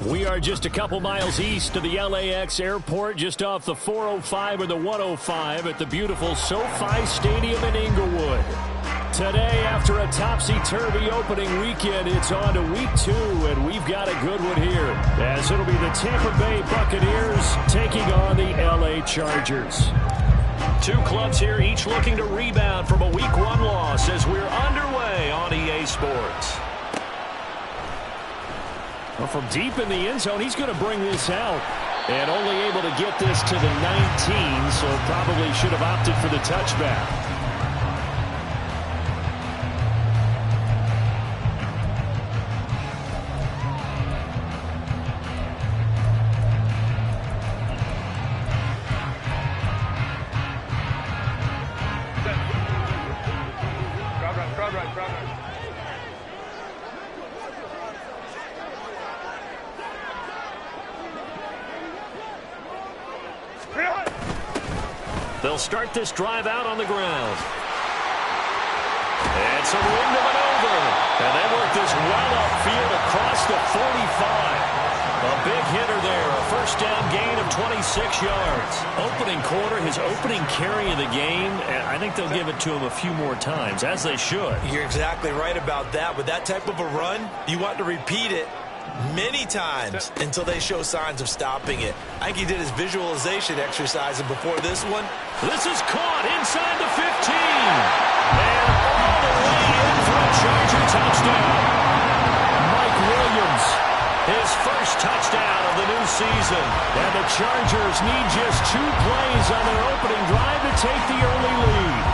We are just a couple miles east of the LAX airport, just off the 405 or the 105 at the beautiful SoFi Stadium in Inglewood. Today, after a topsy-turvy opening weekend, it's on to week 2, and we've got a good one here, as it'll be the Tampa Bay Buccaneers taking on the LA Chargers. Two clubs here, each looking to rebound from a week 1 loss as we're underway on EA Sports. Well, from deep in the end zone, he's going to bring this out. And only able to get this to the 19, so probably should have opted for the touchback. They'll start this drive out on the ground. And some room to maneuver. And they work this well upfield across the 45. A big hitter there. A first down gain of 26 yards. Opening quarter, his opening carry of the game. And I think they'll give it to him a few more times, as they should. You're exactly right about that. With that type of a run, you want to repeat it many times until they show signs of stopping it. I think he did his visualization exercise before this one. This is caught inside the 15. And all the way in for a Charger touchdown. Mike Williams, his first touchdown of the new season. And the Chargers need just 2 plays on their opening drive to take the early lead.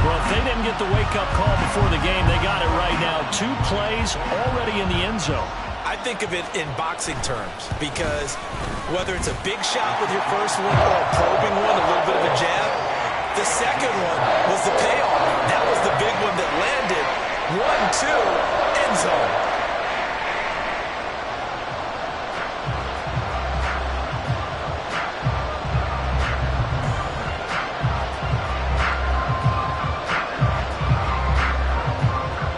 Well, if they didn't get the wake-up call before the game, they got it right now. 2 plays already in the end zone. I think of it in boxing terms because whether it's a big shot with your first one or a probing one, a little bit of a jab, the second one was the payoff. That was the big one that landed. 1-2, end zone.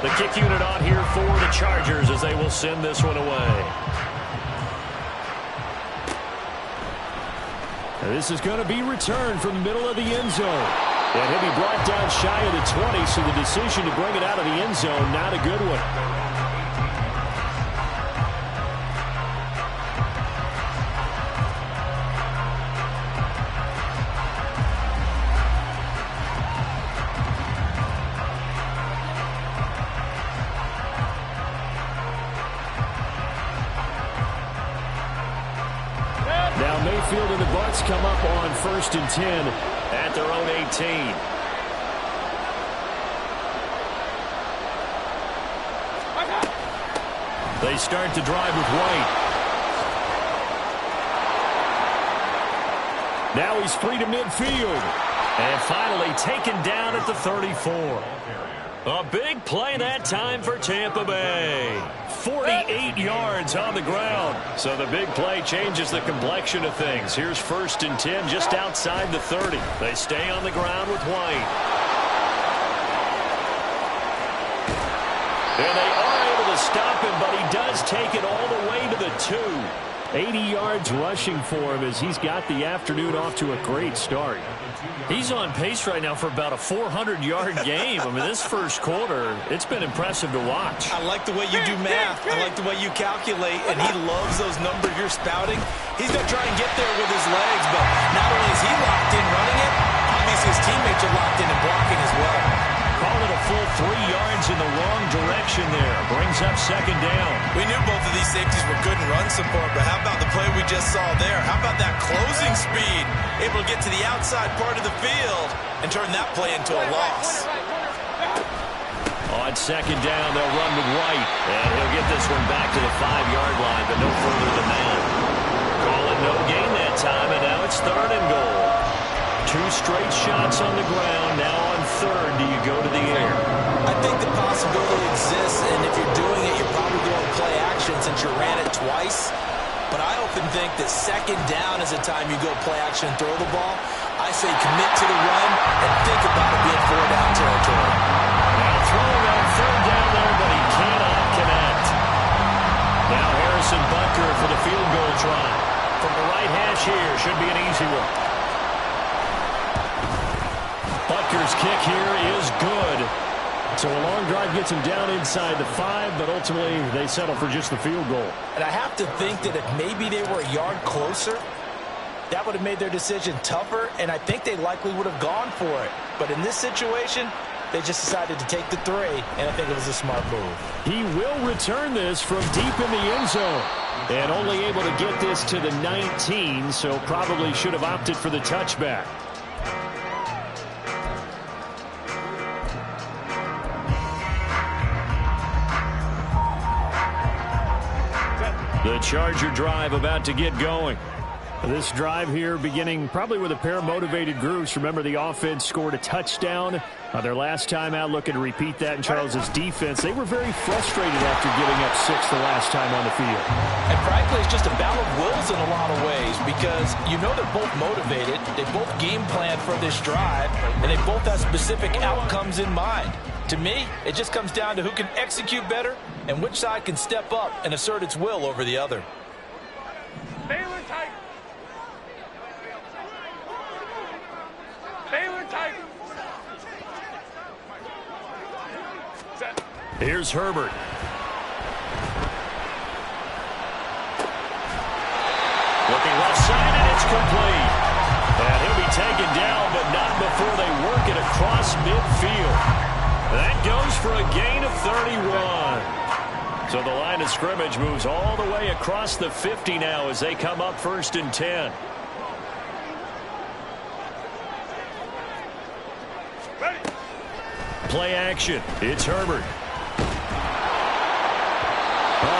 The kick unit on here for the Chargers as they will send this one away. And this is going to be returned from the middle of the end zone. And he'll be brought down shy of the 20, so the decision to bring it out of the end zone, not a good one. Mayfield and the Bucs come up on 1st and 10 at their own 18. They start the drive with White. Now he's free to midfield. And finally taken down at the 34. A big play that time for Tampa Bay. 48 yards on the ground. So the big play changes the complexion of things. Here's 1st and 10 just outside the 30. They stay on the ground with White. And they are able to stop him, but he does take it all the way to the 2. 80 yards rushing for him as he's got the afternoon off to a great start. He's on pace right now for about a 400-yard game. I mean, this first quarter, it's been impressive to watch. I like the way you do math. I like the way you calculate, and he loves those numbers you're spouting. He's going to try and get there with his legs, but not only is he locked in running it, obviously his teammates are locked in and blocking as well. Call it a full 3 yards in the wrong direction there. Brings up 2nd down. We knew both of these safeties were good in run support, but how about the play we just saw there? How about that closing speed? Able to get to the outside part of the field and turn that play into a loss. On 2nd down, they'll run with White. And he'll get this one back to the 5-yard line, but no further than that. Call it no gain that time, and now it's 3rd and goal. 2 straight shots on the ground. Now on 3rd, do you go to the air? I think the possibility exists, and if you're doing it, you're probably going play action since you ran it twice. But I often think that 2nd down is a time you go play action and throw the ball. I say commit to the run and think about it being 4-down territory. Now throwing on 3rd down there, but he cannot connect. Butker for the field goal try. From the right hash here, should be an easy one. Butker's kick here is good. So a long drive gets him down inside the 5, but ultimately they settle for just the field goal. And I have to think that if maybe they were a yard closer, that would have made their decision tougher, and I think they likely would have gone for it. But in this situation, they just decided to take the 3, and I think it was a smart move. He will return this from deep in the end zone. And only able to get this to the 19, so probably should have opted for the touchback. The Charger drive about to get going. This drive here beginning probably with a pair of motivated groups. Remember, the offense scored a touchdown their last time out, looking to repeat that in Charles's defense. They were very frustrated after giving up 6 the last time on the field. And frankly, it's just a battle of wills in a lot of ways because you know they're both motivated. They both game plan for this drive, and they both have specific outcomes in mind. To me, it just comes down to who can execute better and which side can step up and assert its will over the other. Baylor Tiger. Baylor Tiger. Here's Herbert. Looking left side, and it's complete. And he'll be taken down, but not before they work it across midfield. That goes for a gain of 31. So the line of scrimmage moves all the way across the 50 now as they come up 1st and 10. Play action. It's Herbert.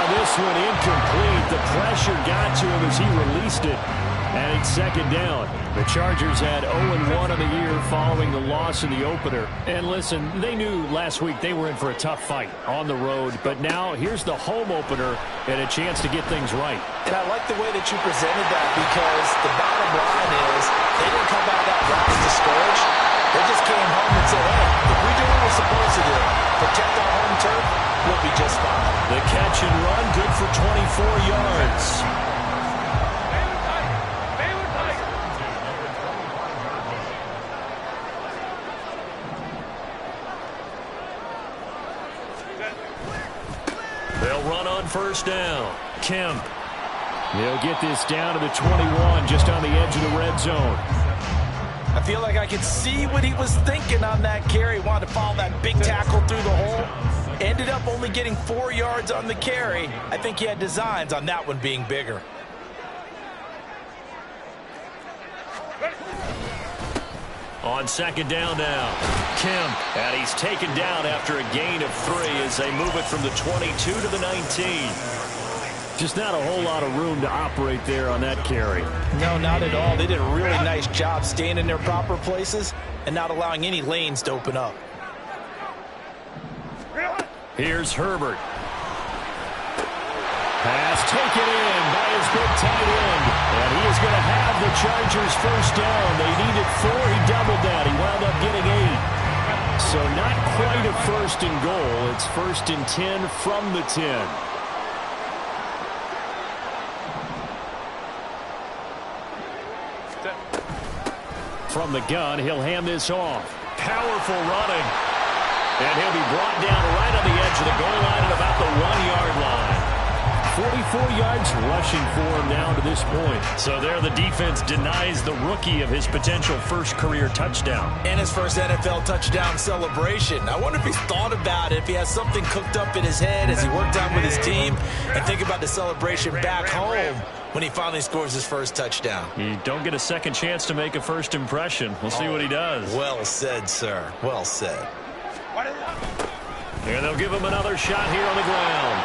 This one incomplete. The pressure got to him as he released it. And it's 2nd down. The Chargers had 0-1 on the year following the loss in the opener. And listen, they knew last week they were in for a tough fight on the road. But now here's the home opener and a chance to get things right. And I like the way that you presented that because the bottom line is they didn't come out of that round discouraged. They just came home and said, hey, if we do what we're supposed to do, protect our home turf, we'll be just fine. The catch and run, good for 24 yards. Baylor Tiger. They'll run on 1st down. Kemp. They'll get this down to the 21, just on the edge of the red zone. I feel like I could see what he was thinking on that carry. Wanted to follow that big tackle through the hole. Ended up only getting 4 yards on the carry. I think he had designs on that one being bigger. On 2nd down now, Kemp. And he's taken down after a gain of 3 as they move it from the 22 to the 19. Just not a whole lot of room to operate there on that carry. No, not at all. They did a really nice job staying in their proper places and not allowing any lanes to open up. Here's Herbert. Pass taken in by his big tight end. And he is going to have the Chargers 1st down. They needed 4. He doubled that. He wound up getting 8. So not quite a 1st and goal. It's 1st and 10 from the 10. From the gun, he'll hand this off. Powerful running. And he'll be brought down right on the edge of the goal line at about the 1-yard line. 44 yards rushing for him now to this point. So there the defense denies the rookie of his potential 1st career touchdown. And his first NFL touchdown celebration. I wonder if he's thought about it, if he has something cooked up in his head as he worked out with his team, and think about the celebration back home when he finally scores his 1st touchdown. You don't get a second chance to make a 1st impression. We'll see what he does. Well said, sir. Well said. And they'll give him another shot here on the ground.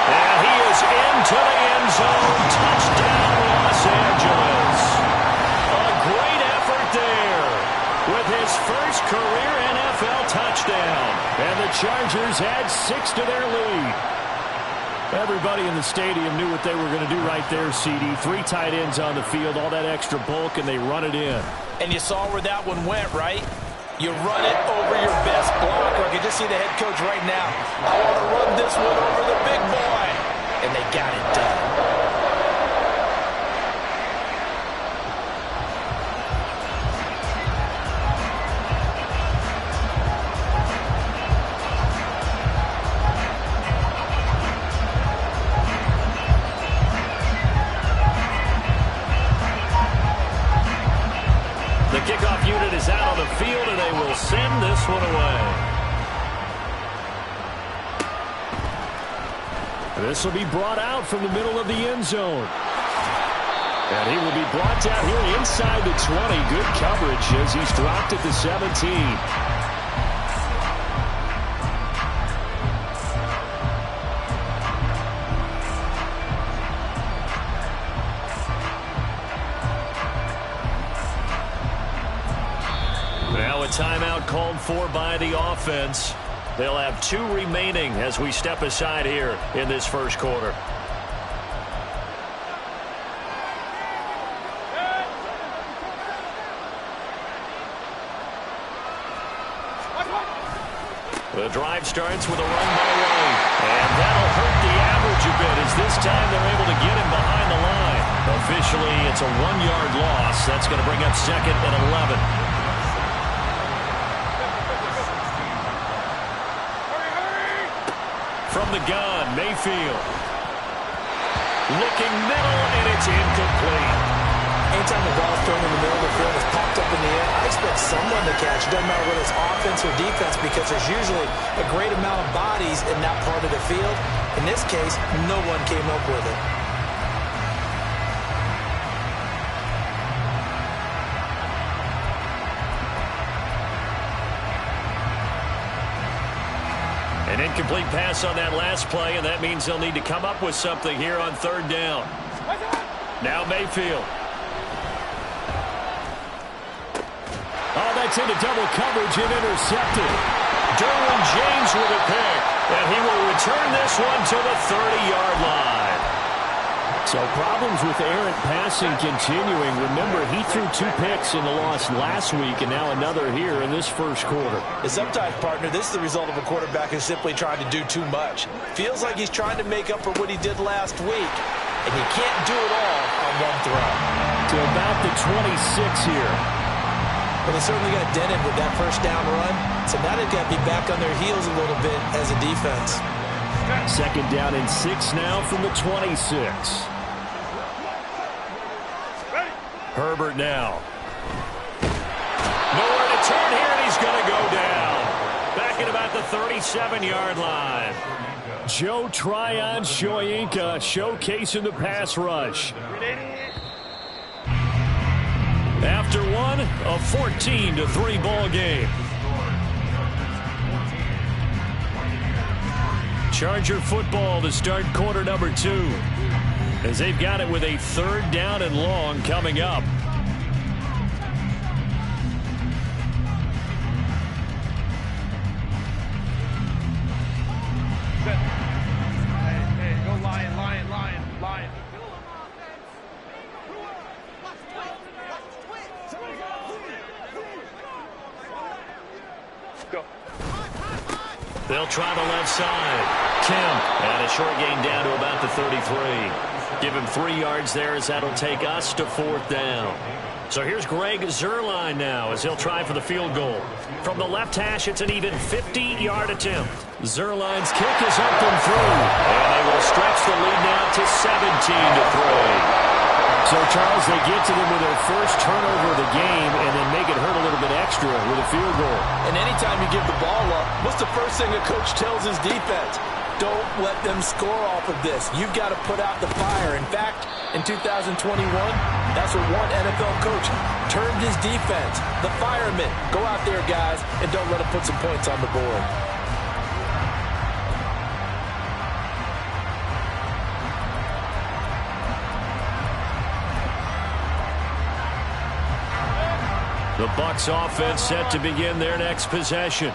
And he is into the end zone. Touchdown, Los Angeles. A great effort there with his 1st career NFL touchdown. And the Chargers add 6 to their lead. Everybody in the stadium knew what they were going to do right there, CD. 3 tight ends on the field, all that extra bulk, and they run it in. And you saw where that one went, right? You run it over your best blocker. I can just see the head coach right now. I want to run this one over the big boy. And they got it done. kickoff unit is out on the field, and they will send this one away. This will be brought out from the middle of the end zone. And he will be brought down here inside the 20. Good coverage as he's dropped at the 17. Now a timeout called for by the offense. They'll have 2 remaining as we step aside here in this first quarter. The drive starts with a run by White. And that'll hurt the average a bit as this time they're able to get him behind the line. Officially, it's a 1-yard loss. That's going to bring up second and 11. From the gun, Mayfield. Looking middle, and it's incomplete. Anytime the ball is thrown in the middle of the field, it's popped up in the air, I expect someone to catch. It doesn't matter whether it's offense or defense because there's usually a great amount of bodies in that part of the field. In this case, no one came up with it. An incomplete pass on that last play, and that means they'll need to come up with something here on third down. Now Mayfield. Oh, that's into double coverage and intercepted. Derwin James with a pick, and he will return this one to the 30-yard line. So problems with errant passing continuing. Remember, he threw 2 picks in the loss last week, and now another here in this first quarter. And sometimes, partner, this is the result of a quarterback who's simply trying to do too much. Feels like he's trying to make up for what he did last week, and he can't do it all on one throw. To about the 26 here. Well, they certainly got dented with that first down run, so now they've got to be back on their heels a little bit as a defense. Second down and 6 now from the 26. Herbert now. Nowhere to turn here, and he's going to go down. Back at about the 37-yard line. Joe Tryon-Shoyinka showcasing the pass rush. After one, a 14-3 ball game. Charger football to start quarter number 2. As they've got it with a third down and long coming up. Hey, go Lion, Lion, Lion, Lion. Go. They'll try the left side. Kemp, and a short gain down to about the 33. Give him 3 yards there as that'll take us to fourth down. So here's Greg Zuerlein now as he'll try for the field goal. From the left hash, it's an even 50-yard attempt. Zuerlein's kick is up and through. And they will stretch the lead now to 17-3. So, Charles, they get to them with their first turnover of the game and then make it hurt a little bit extra with a field goal. And anytime you give the ball up, what's the first thing a coach tells his defense? Don't let them score off of this. You've got to put out the fire. In fact, in 2021, that's what one NFL coach termed his defense. The firemen. Go out there, guys, and don't let them put some points on the board. The Bucs offense set to begin their next possession.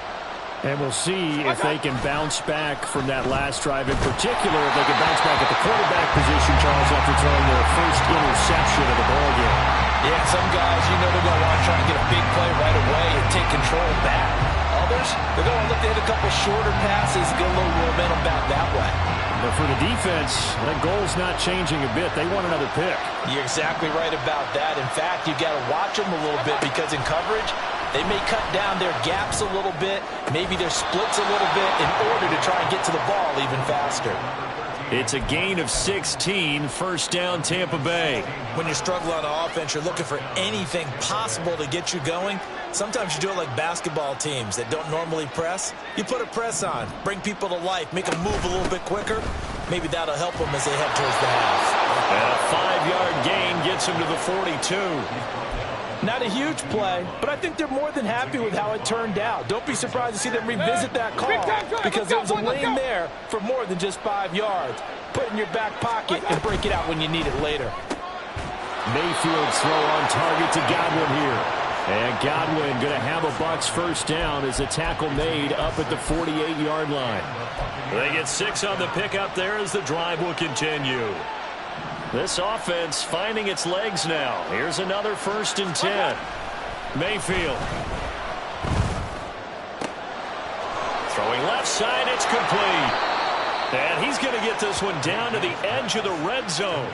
And we'll see if they can bounce back from that last drive. In particular, if they can bounce back at the quarterback position, Charles, after throwing their first interception of the ballgame. Yeah, some guys, you know they're going to want to try and get a big play right away and take control back. Others, they're going to look to hit a couple shorter passes and get a little momentum back that way. But for the defense, that goal's not changing a bit. They want another pick. You're exactly right about that. In fact, you've got to watch them a little bit because in coverage, they may cut down their gaps a little bit, maybe their splits a little bit in order to try and get to the ball even faster. It's a gain of 16, first down Tampa Bay. When you struggle on offense, you're looking for anything possible to get you going. Sometimes you do it like basketball teams that don't normally press. You put a press on, bring people to life, make them move a little bit quicker. Maybe that'll help them as they head towards the half. And a 5-yard gain gets them to the 42. Not a huge play, but I think they're more than happy with how it turned out. Don't be surprised to see them revisit that call because there was a lane there for more than just 5 yards. Put it in your back pocket and break it out when you need it later. Mayfield's throw on target to Godwin here. And Godwin going to have a Bucs first down as a tackle made up at the 48-yard line. They get 6 on the pickup there as the drive will continue. This offense finding its legs now. Here's another 1st and 10. Mayfield. Throwing left side, it's complete. And he's going to get this one down to the edge of the red zone.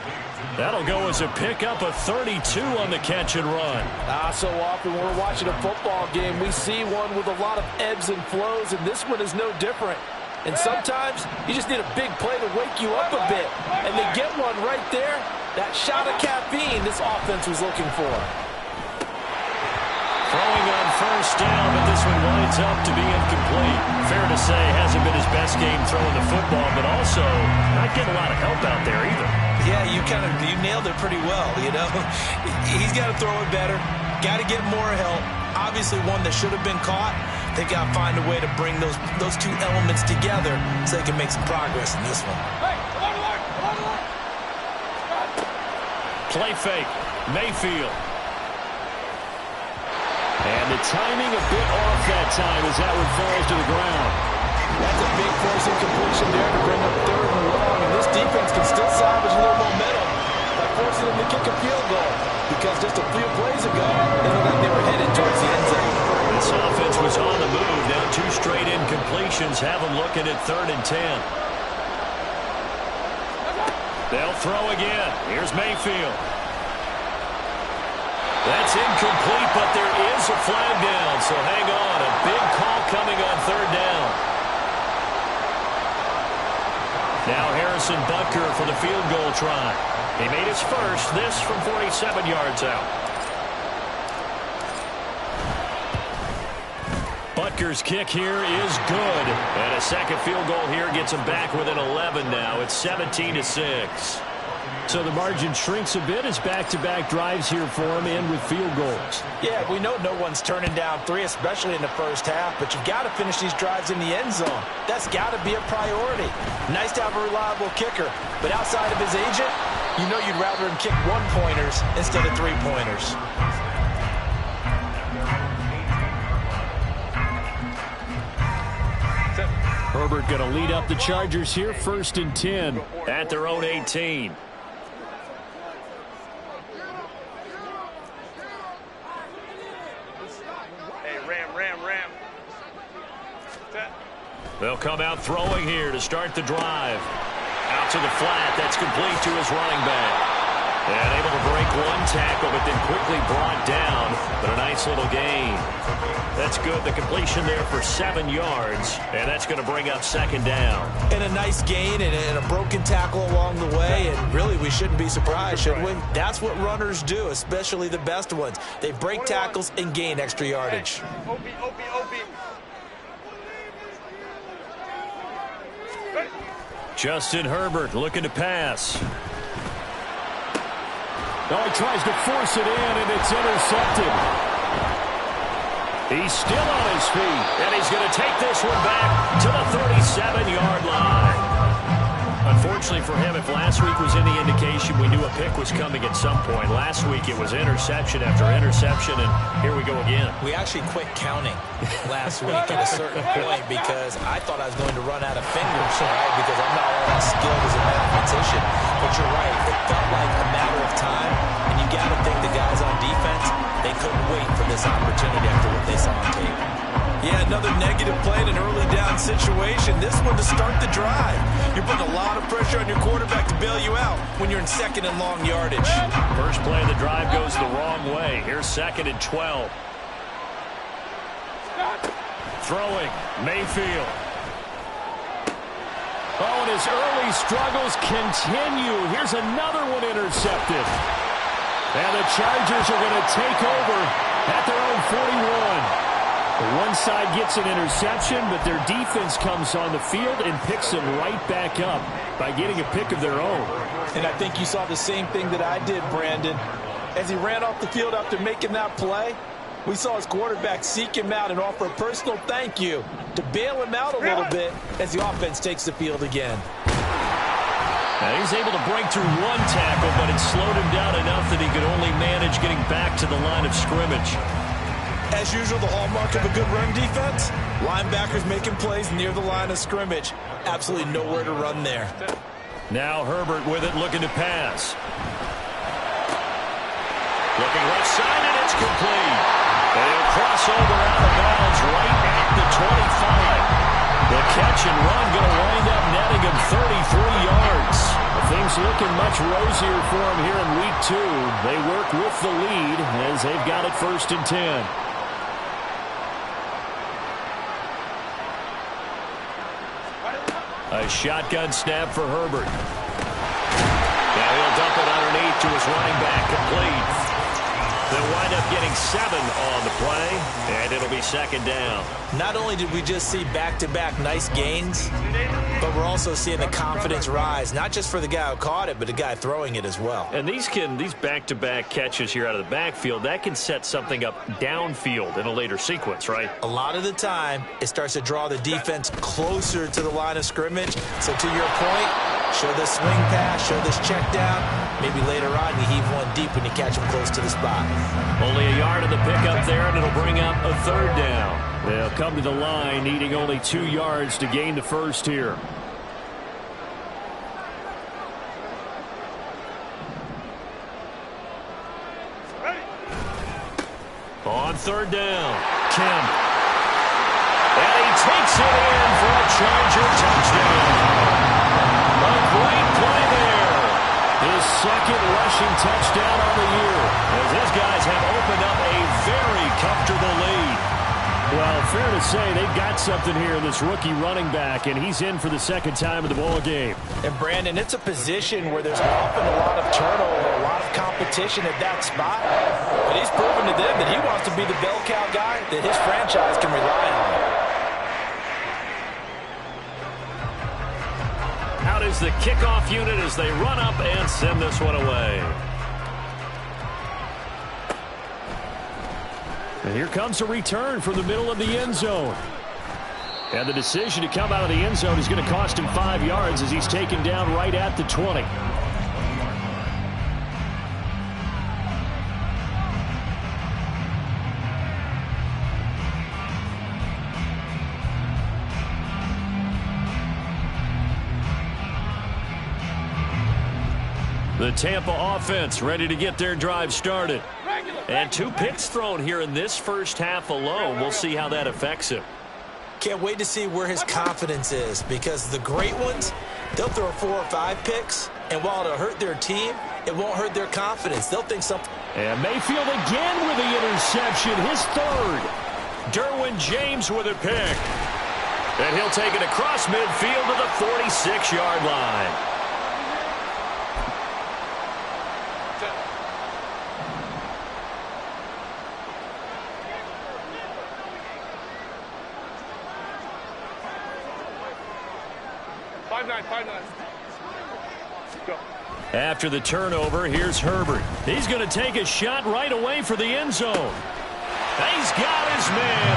That'll go as a pickup of 32 on the catch and run. So often when we're watching a football game, we see one with a lot of ebbs and flows, and this one is no different. And sometimes you just need a big play to wake you up a bit. And they get one right there. That shot of caffeine this offense was looking for. Throwing on first down, but this one winds up to be incomplete. Fair to say, hasn't been his best game throwing the football, but also not getting a lot of help out there either. Yeah, you nailed it pretty well, you know. He's got to throw it better. Got to get more help. Obviously one that should have been caught. They got to find a way to bring those two elements together so they can make some progress in this one. Play fake. Mayfield. And the timing a bit off that time as that one falls to the ground. That's a big forcing completion there to bring up 3rd and long. And this defense can still salvage a little momentum by forcing them to kick a field goal. Because just a few plays ago, they looked like they were headed towards the end zone. This offense was on the move. Now 2 straight incompletions have them looking at 3rd and 10. They'll throw again. Here's Mayfield. That's incomplete, but there is a flag down, so hang on. A big call coming on 3rd down. Now Harrison Butker for the field goal try. He made his first, this from 47 yards out. Butker's kick here is good. And a second field goal here gets him back within 11 now. It's 17-6. So the margin shrinks a bit as back-to-back drives here for him and with field goals. Yeah, we know no one's turning down 3, especially in the first half, but you've got to finish these drives in the end zone. That's got to be a priority. Nice to have a reliable kicker, but outside of his agent, you know you'd rather him kick 1-pointers instead of 3-pointers. Herbert going to lead up the Chargers here, 1st and 10 at their own 18. Ram. They'll come out throwing here to start the drive. Out to the flat. That's complete to his running back. And able to break one tackle, but then quickly brought down. But a nice little gain. That's good. The completion there for 7 yards. And that's going to bring up 2nd down. And a nice gain and a broken tackle along the way. And really, we shouldn't be surprised, should we? That's what runners do, especially the best ones. They break tackles and gain extra yardage. OB. Justin Herbert looking to pass. Oh, he tries to force it in, and it's intercepted. He's still on his feet, and he's going to take this one back to the 37-yard line. Unfortunately for him, if last week was any indication, we knew a pick was coming at some point. Last week it was interception after interception, and here we go again. We actually quit counting last week at a certain point because I thought I was going to run out of fingers, right? Because I'm not all that skilled as a mathematician. But you're right. It felt like a matter of time, and you got to think the guys on defense, they couldn't wait for this opportunity after what they saw on tape. Yeah, another negative play in an early down situation. This one to start the drive. You're putting a lot of pressure on your quarterback to bail you out when you're in 2nd and long yardage. First play of the drive goes the wrong way. Here's 2nd and 12. Throwing, Mayfield. Oh, and his early struggles continue. Here's another one intercepted. And the Chargers are going to take over at their own 41. One side gets an interception, but their defense comes on the field and picks them right back up by getting a pick of their own. And I think you saw the same thing that I did, Brandon. As he ran off the field after making that play, we saw his quarterback seek him out and offer a personal thank you to bail him out a little bit as the offense takes the field again. Now he's able to break through one tackle, but it slowed him down enough that he could only manage getting back to the line of scrimmage. As usual, the hallmark of a good run defense, linebackers making plays near the line of scrimmage. Absolutely nowhere to run there. Now Herbert with it, looking to pass. Looking left side, and it's complete. And he'll cross over out of bounds right at the 25. The catch and run going to wind up netting him 33 yards. Things looking much rosier for him here in week 2. They work with the lead as they've got it 1st and 10. A shotgun snap for Herbert. Now he'll dump it underneath to his running back, complete. They'll wind up getting 7 on the play, and it'll be 2nd down. Not only did we just see back-to-back nice gains, but we're also seeing the confidence rise, not just for the guy who caught it, but the guy throwing it as well. And these back-to-back catches here out of the backfield, that can set something up downfield in a later sequence, right? A lot of the time, it starts to draw the defense closer to the line of scrimmage. So to your point, show this swing pass, show this check down. Maybe later on you heave one deep when you catch them close to the spot. Only a yard of the pickup there, and it'll bring up a 3rd down. They'll come to the line needing only 2 yards to gain the first here. On 3rd down, Kemp. And he takes it in for a Charger touchdown. A great play there. His 2nd rushing touchdown on the year, as his guys have opened up a very comfortable lead. Well, fair to say they've got something here in this rookie running back, and he's in for the 2nd time of the ball game. And, Brandon, it's a position where there's often a lot of turnover, a lot of competition at that spot. But he's proven to them that he wants to be the bell cow guy that his franchise can rely on. Out is the kickoff unit as they run up and send this one away. And here comes a return from the middle of the end zone. And the decision to come out of the end zone is going to cost him 5 yards as he's taken down right at the 20. The Tampa offense ready to get their drive started. And 2 picks thrown here in this first half alone. We'll see how that affects him. Can't wait to see where his confidence is, because the great ones, they'll throw 4 or 5 picks, and while it'll hurt their team, it won't hurt their confidence. They'll think something. And Mayfield again with the interception, his 3rd. Derwin James with a pick. And he'll take it across midfield to the 46-yard line. After the turnover, here's Herbert. He's going to take a shot right away for the end zone. He's got his man